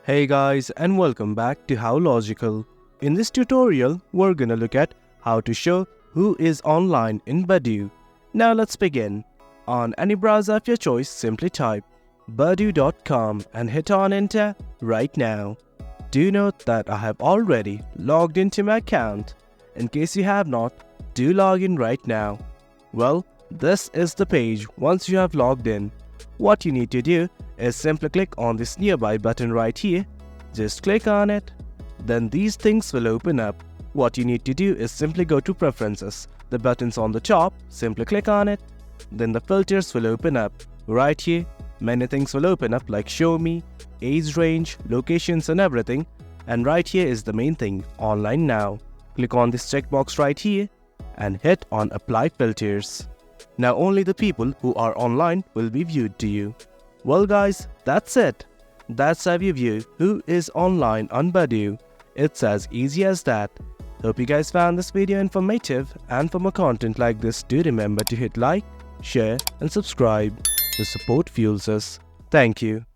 Hey guys, and welcome back to How Logical. In this tutorial, we're gonna look at how to show who is online in Badoo. Now let's begin. On any browser of your choice, simply type badoo.com and hit on enter right now. Do note that I have already logged into my account. In case you have not, do log in right now. Well, this is the page once you have logged in. What you need to do is simply click on this nearby button right here. Just click on it. Then these things will open up. What you need to do is simply go to preferences. The buttons on the top, simply click on it. Then the filters will open up. Right here, many things will open up like show me, age range, locations and everything. And right here is the main thing, online now. Click on this checkbox right here and hit on apply filters. Now only the people who are online will be viewed to you. Well guys, that's it. That's how you view who is online on Badoo. It's as easy as that. Hope you guys found this video informative, and for more content like this, do remember to hit like, share and subscribe. The support fuels us. Thank you.